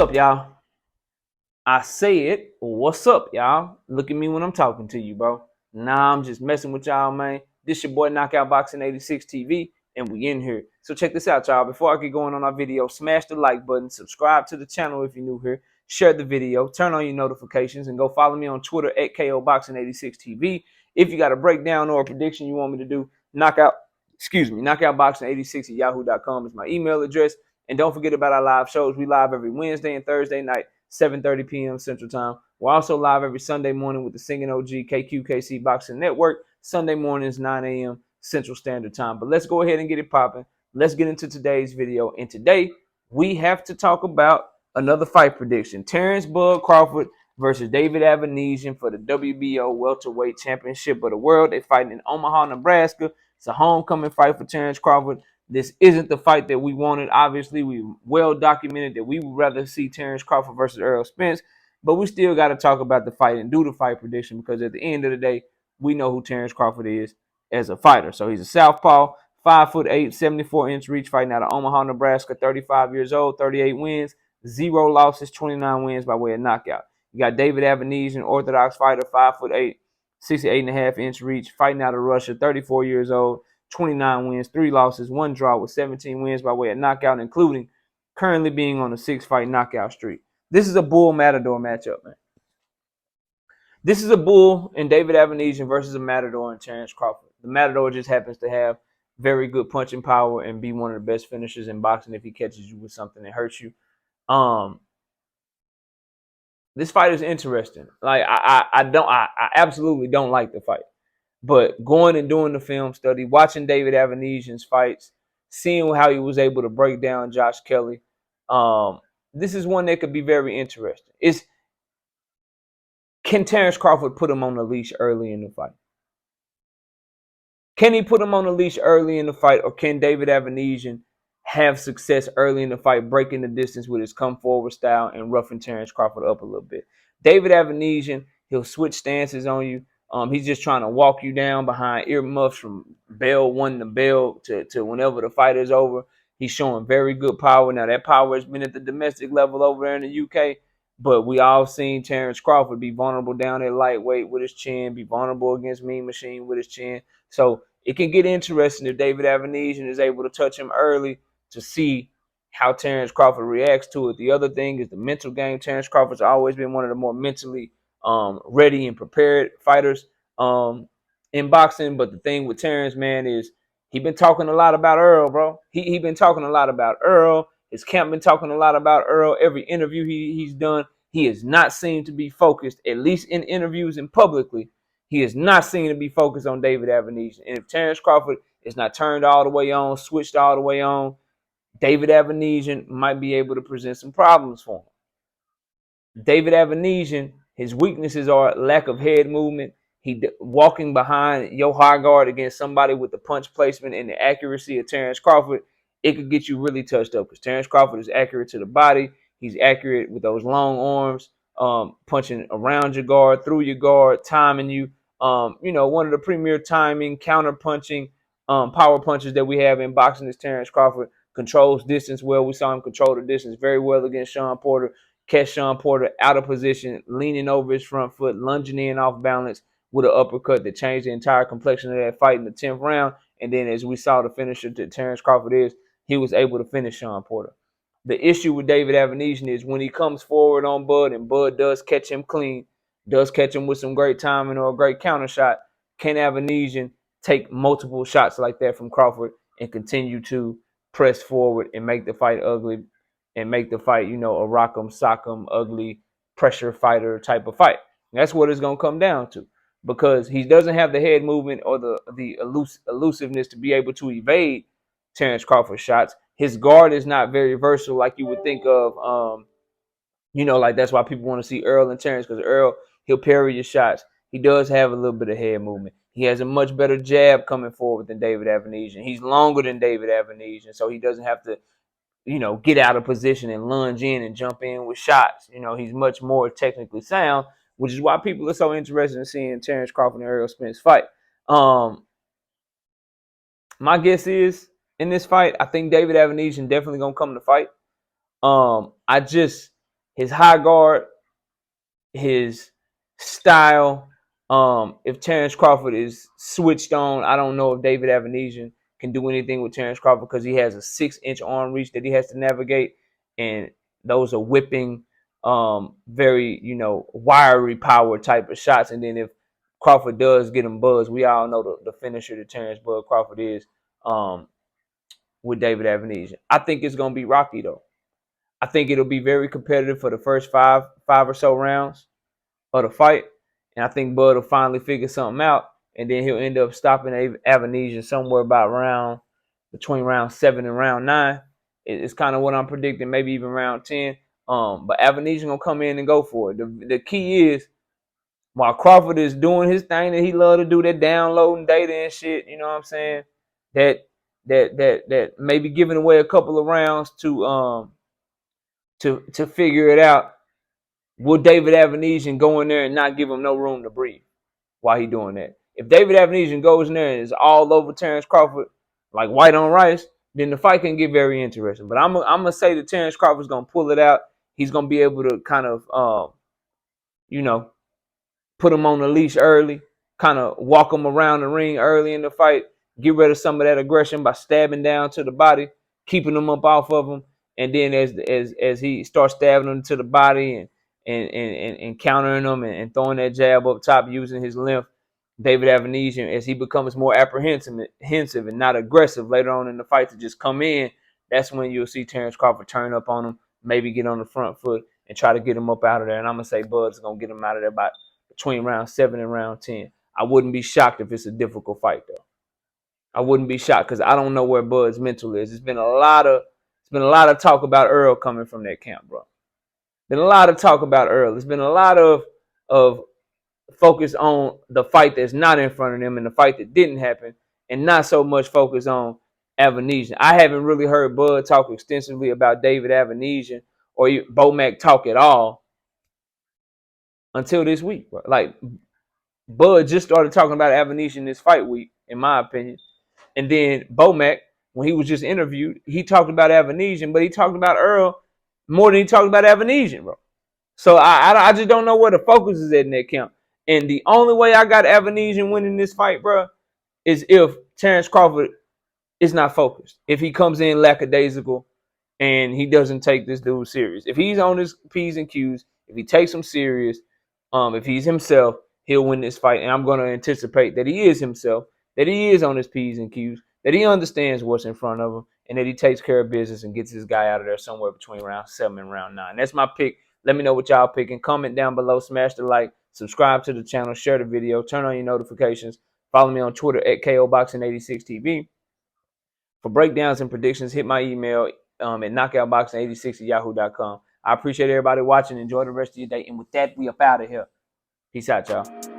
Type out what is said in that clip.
up, y'all? I said, what's up, y'all? Look at me when I'm talking to you, bro. Nah, I'm just messing with y'all, man. This your boy Knockout Boxing 86 TV, and we in here. So check this out, y'all. Before I get going on our video, smash the like button, subscribe to the channel if you're new here, share the video, turn on your notifications, and go follow me on Twitter at KOBoxing86TV. If you got a breakdown or a prediction you want me to do, knockoutboxing86 at yahoo.com is my email address. And don't forget about our live shows. We live every Wednesday and Thursday night, 7:30 p.m. Central Time. We're also live every Sunday morning with the Singing OG KQKC Boxing Network, Sunday mornings, 9 a.m. Central Standard Time. But let's go ahead and get it popping. Let's get into today's video. And today, we have to talk about another fight prediction. Terence Bud Crawford versus David Avanesyan for the WBO Welterweight Championship of the World. They're fighting in Omaha, Nebraska. It's a homecoming fight for Terence Crawford. This isn't the fight that we wanted. Obviously, we well documented that we would rather see Terence Crawford versus Errol Spence, but we still got to talk about the fight and do the fight prediction because at the end of the day, we know who Terence Crawford is as a fighter. So he's a southpaw, 5'8", 74-inch reach, fighting out of Omaha, Nebraska, 35 years old, 38 wins, 0 losses, 29 wins by way of knockout. You got David Avanesyan, orthodox fighter, 5'8", 68.5-inch reach, fighting out of Russia, 34 years old, 29 wins, 3 losses, 1 draw with 17 wins by way of knockout, including currently being on a 6-fight knockout streak. This is a Bull Matador matchup, man. This is a Bull in David Avanesyan versus a Matador in Terence Crawford. The Matador just happens to have very good punching power and be one of the best finishers in boxing if he catches you with something that hurts you. This fight is interesting. Like I absolutely don't like the fight. But going and doing the film study, watching David Avanesyan's fights, seeing how he was able to break down Josh Kelly, this is one that could be very interesting. Can Terence Crawford put him on the leash early in the fight? Can he put him on the leash early in the fight, or can David Avanesyan have success early in the fight, breaking the distance with his come forward style and roughing Terence Crawford up a little bit? David Avanesyan, he'll switch stances on you. He's just trying to walk you down behind earmuffs from bell 1 to bell to whenever the fight is over. He's showing very good power. Now, that power has been at the domestic level over there in the UK, but we all seen Terence Crawford be vulnerable down at lightweight with his chin, be vulnerable against Mean Machine with his chin. So it can get interesting if David Avanesyan is able to touch him early to see how Terence Crawford reacts to it. The other thing is the mental game. Terence Crawford's always been one of the more mentally ready and prepared fighters in boxing. But the thing with Terence, man, is he been talking a lot about Earl, bro. He been talking a lot about Earl. His camp been talking a lot about Earl. Every interview he's done, he has not seemed to be focused, at least in interviews and publicly. He is not seen to be focused on David Avanesyan. And if Terence Crawford is not turned all the way on, switched all the way on, David Avanesyan might be able to present some problems for him. David Avanesyan, his weaknesses are lack of head movement. He walking behind your high guard against somebody with the punch placement and the accuracy of Terence Crawford, it could get you really touched up because Terence Crawford is accurate to the body. He's accurate with those long arms, punching around your guard, through your guard, timing you. One of the premier timing, counter punching, power punches that we have in boxing is Terence Crawford. Controls distance well. We saw him control the distance very well against Shawn Porter. Catch Shawn Porter out of position, leaning over his front foot, lunging in off balance with an uppercut that changed the entire complexion of that fight in the 10th round. And then as we saw the finisher that Terence Crawford is, he was able to finish Shawn Porter. The issue with David Avanesyan is when he comes forward on Bud and Bud does catch him clean, does catch him with some great timing or a great counter shot, can Avanesyan take multiple shots like that from Crawford and continue to press forward and make the fight ugly and make the fight, a rock'em, sock'em, ugly pressure fighter type of fight? And that's what it's going to come down to because he doesn't have the head movement or the elusiveness to be able to evade Terence Crawford's shots. His guard is not very versatile like you would think of. Like that's why people want to see Earl and Terence because Earl, he'll parry your shots. He does have a little bit of head movement. He has a much better jab coming forward than David Avanesyan. He's longer than David Avanesyan, so he doesn't have to, get out of position and lunge in and jump in with shots. He's much more technically sound, which is why people are so interested in seeing Terence Crawford and Errol Spence fight. My guess is in this fight, I think David Avanesyan definitely gonna come to fight. his high guard, his style. If Terence Crawford is switched on, I don't know if David Avanesyan can do anything with Terence Crawford because he has a 6-inch arm reach that he has to navigate, and those are whipping, very wiry power type of shots. And then if Crawford does get him buzzed, we all know the finisher that Terence Bud Crawford is, with David Avanesyan. I think it's gonna be rocky though. I think it'll be very competitive for the first five or so rounds of the fight, and I think Bud will finally figure something out, and then he'll end up stopping Avanesyan somewhere about between round 7 and round 9. It's kind of what I'm predicting, maybe even round 10. But Avanesyan gonna come in and go for it. The key is, while Crawford is doing his thing that he love to do, that downloading data and shit, you know what I'm saying? That maybe giving away a couple of rounds to figure it out. Will David Avanesyan go in there and not give him no room to breathe while he doing that? If David Avanesyan goes in there and is all over Terence Crawford like white on rice, then the fight can get very interesting. But I'm gonna say that Terence Crawford's gonna pull it out. He's gonna be able to kind of put him on the leash early, kind of walk him around the ring early in the fight, get rid of some of that aggression by stabbing down to the body, keeping him up off of him, and then as he starts stabbing him to the body and countering him and throwing that jab up top using his length, David Avanesyan, as he becomes more apprehensive and not aggressive later on in the fight to just come in, that's when you'll see Terence Crawford turn up on him, maybe get on the front foot and try to get him up out of there. And I'm going to say Bud's going to get him out of there by between round 7 and round 10. I wouldn't be shocked if it's a difficult fight, though. I wouldn't be shocked because I don't know where Bud's mental is. It's been a lot of talk about Earl coming from that camp, bro. Been a lot of talk about Earl. There's been a lot of focus on the fight that's not in front of them and the fight that didn't happen, and not so much focus on Avanesyan. I haven't really heard Bud talk extensively about David Avanesyan or Bomac talk at all until this week, bro. Like, Bud just started talking about Avanesyan this fight week, in my opinion. And then Bomac, when he was just interviewed, he talked about Avanesyan, but he talked about Earl more than he talked about Avanesyan, bro. So I just don't know where the focus is at in that camp. And the only way I got Avanesyan winning this fight, bro, is if Terence Crawford is not focused. If he comes in lackadaisical and he doesn't take this dude serious. If he's on his P's and Q's, if he takes him serious, if he's himself, he'll win this fight. And I'm going to anticipate that he is himself, that he is on his P's and Q's, that he understands what's in front of him, and that he takes care of business and gets this guy out of there somewhere between round 7 and round 9. That's my pick. Let me know what y'all picking. Comment down below. Smash the like. Subscribe to the channel. Share the video. Turn on your notifications. Follow me on Twitter at KOBoxing86TV. For breakdowns and predictions, hit my email at knockoutboxing86@yahoo.com. I appreciate everybody watching. Enjoy the rest of your day. And with that, we up out of here. Peace out, y'all.